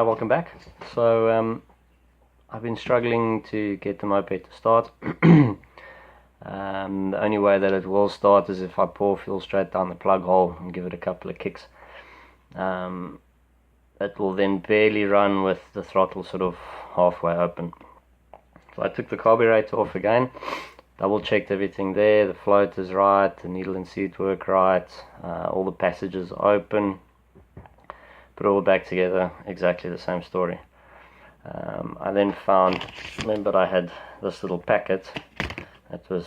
Welcome back. So I've been struggling to get the moped to start. The only way that it will start is if I pour fuel straight down the plug hole and give it a couple of kicks. It will then barely run with the throttle sort of halfway open. So I took the carburetor off again, double checked everything there, the float is right, the needle and seat work right, all the passages are open. Put it all back together, exactly the same story. I then found, remember I had this little packet that was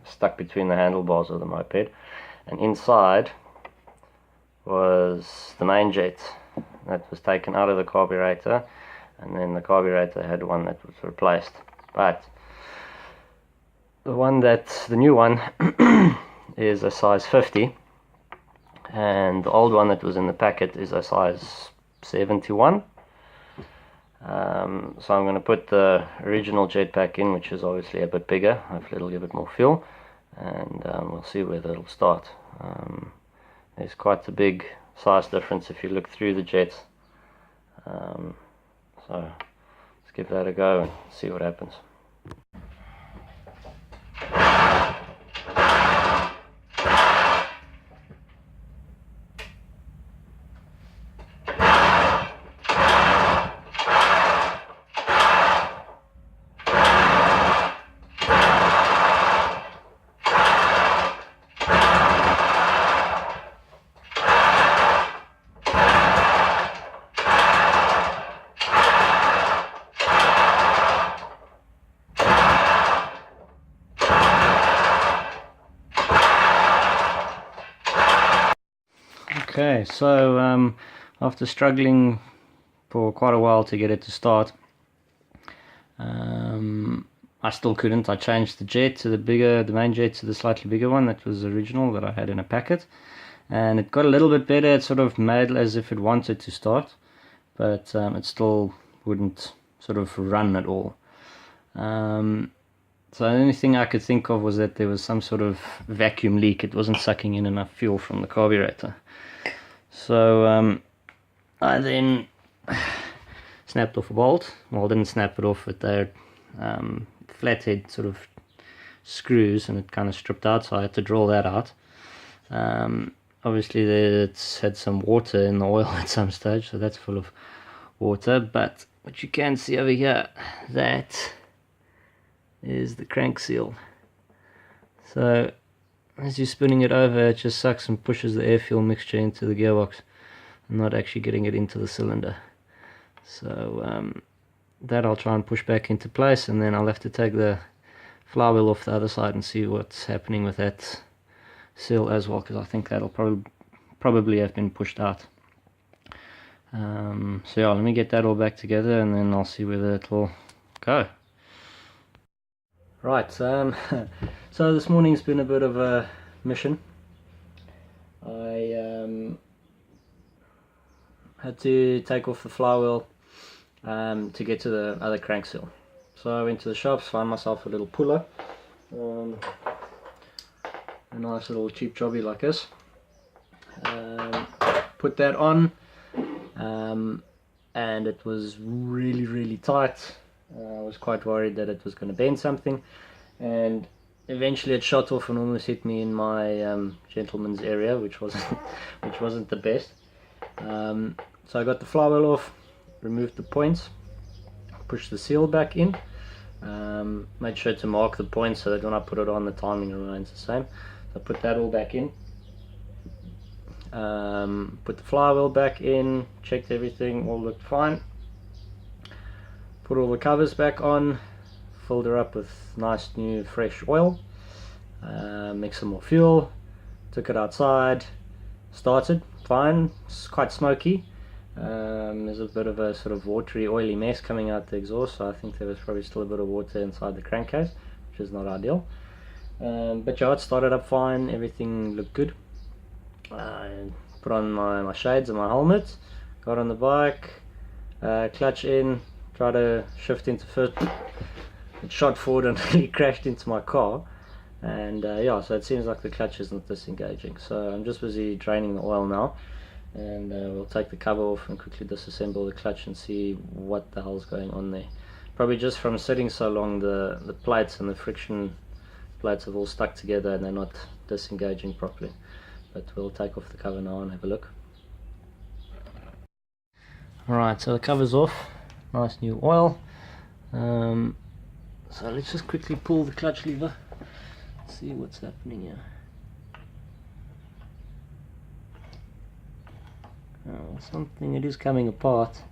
stuck between the handlebars of the moped, and inside was the main jet that was taken out of the carburetor, and then the carburetor had one that was replaced. But the new one is a size 50, and the old one that was in the packet is a size 71. So I'm going to put the original jetpack in, which is obviously a bit bigger. Hopefully it'll give it more fuel, and we'll see whether it'll start. There's quite a big size difference if you look through the jets. So let's give that a go and see what happens. Okay, so after struggling for quite a while to get it to start, I still couldn't. I changed the jet to the main jet to the slightly bigger one that was original that I had in a packet, and it got a little bit better. It sort of made as if it wanted to start, but it still wouldn't sort of run at all. So the only thing I could think of was that there was some sort of vacuum leak. It wasn't sucking in enough fuel from the carburetor. So I then snapped off a bolt. Well, I didn't snap it off, but they're flathead sort of screws, and it kind of stripped out, so I had to draw that out. Obviously it's had some water in the oil at some stage, so that's full of water. But what you can see over here, that is the crank seal. So as you're spinning it over, it just sucks and pushes the air-fuel mixture into the gearbox, not actually getting it into the cylinder. So that I'll try and push back into place, and then I'll have to take the flywheel off the other side and see what's happening with that seal as well, because I think that'll probably have been pushed out. So yeah, let me get that all back together, and then I'll see whether it'll go. Right, so this morning's been a bit of a mission. I had to take off the flywheel to get to the other crank seal. So I went to the shops, found myself a little puller, a nice little cheap jobby like this. Put that on, and it was really tight. I was quite worried that it was going to bend something, and eventually it shot off and almost hit me in my gentleman's area, which wasn't the best. So I got the flywheel off, removed the points, pushed the seal back in, made sure to mark the points so that when I put it on, the timing remains the same. So I put that all back in, put the flywheel back in, checked everything, all looked fine. Put all the covers back on, filled her up with nice new fresh oil, mixed some more fuel, took it outside, started fine. It's quite smoky. There's a bit of a sort of watery, oily mess coming out the exhaust, so I think there was probably still a bit of water inside the crankcase, which is not ideal. But yeah, it started up fine, everything looked good. put on my shades and my helmet, got on the bike, clutch in, try to shift into first, it shot forward and really crashed into my car. And yeah, so it seems like the clutch isn't disengaging, so I'm just busy draining the oil now, and we'll take the cover off and quickly disassemble the clutch and see what the hell's going on there. Probably just from sitting so long, the plates and the friction plates have all stuck together and they're not disengaging properly. But we'll take off the cover now and have a look. Alright, so the cover's off, nice new oil. So let's just quickly pull the clutch lever, see what's happening here. Oh, something, it is coming apart.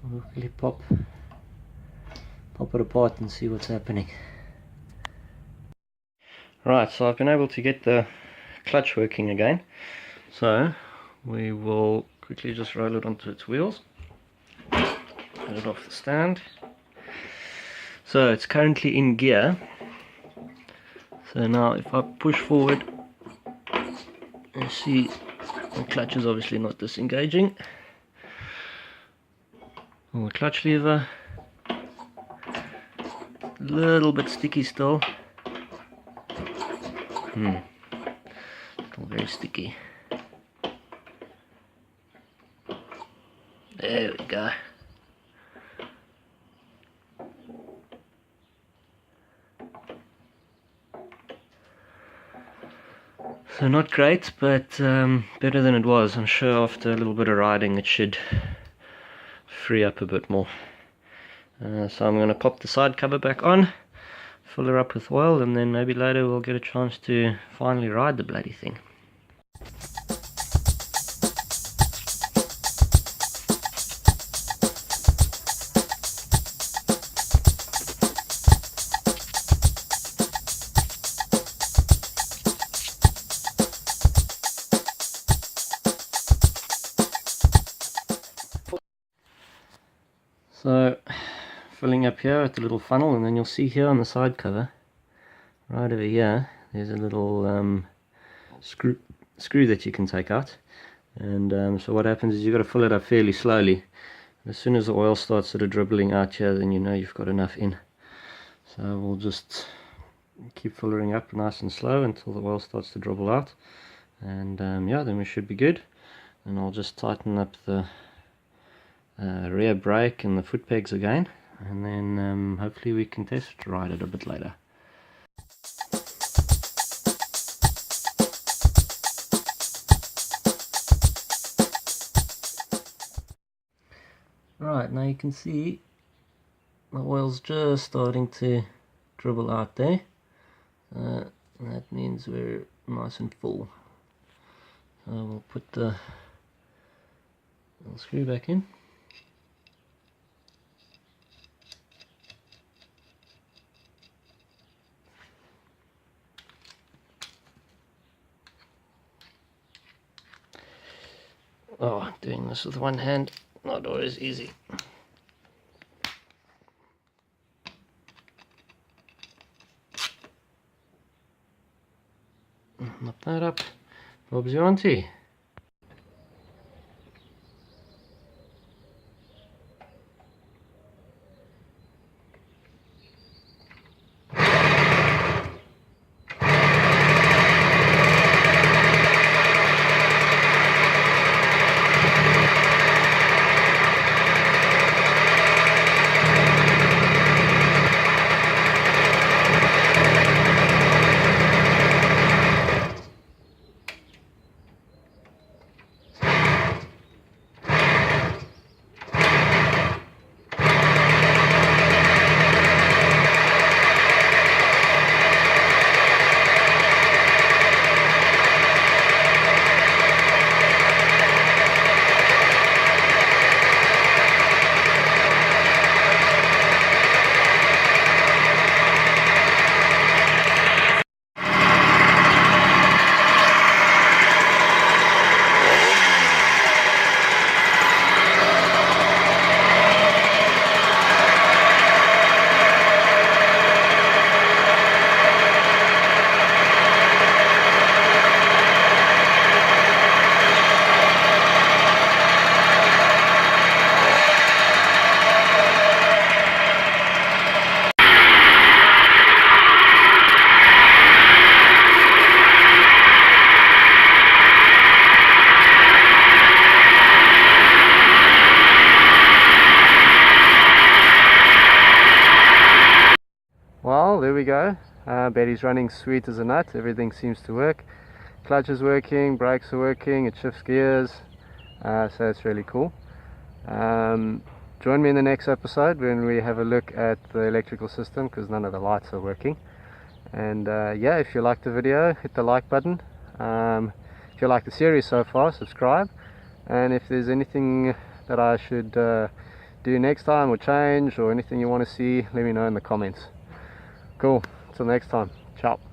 I'll quickly pop it apart and see what's happening. Right, so I've been able to get the clutch working again. So we will quickly just roll it onto its wheels, get it off the stand. So it's currently in gear. So now if I push forward, you see the clutch is obviously not disengaging. On the clutch lever, a little bit sticky still. Still very sticky. There we go. So not great, but better than it was. I'm sure after a little bit of riding it should free up a bit more. So I'm going to pop the side cover back on, fill her up with oil, and then maybe later we'll get a chance to finally ride the bloody thing. So, filling up here at the little funnel, and then you'll see here on the side cover, right over here, there's a little screw that you can take out. And so what happens is you've got to fill it up fairly slowly. As soon as the oil starts sort of dribbling out here, then you know you've got enough in. So we'll just keep filling up nice and slow until the oil starts to dribble out. And yeah, then we should be good. And I'll just tighten up the rear brake and the foot pegs again, and then hopefully we can test ride it a bit later. Right, now you can see the oil's just starting to dribble out there. That means we're nice and full. So we'll put the little screw back in. Oh, doing this with one hand, not always easy. Mop that up. Bob's your auntie. there we go. Betty's running sweet as a nut. Everything seems to work. Clutch is working, brakes are working, it shifts gears, so it's really cool. Join me in the next episode when we have a look at the electrical system, because none of the lights are working. And yeah, if you like the video, hit the like button. If you like the series so far, subscribe. And if there's anything that I should do next time or change, or anything you want to see, let me know in the comments. Cool, till next time, ciao.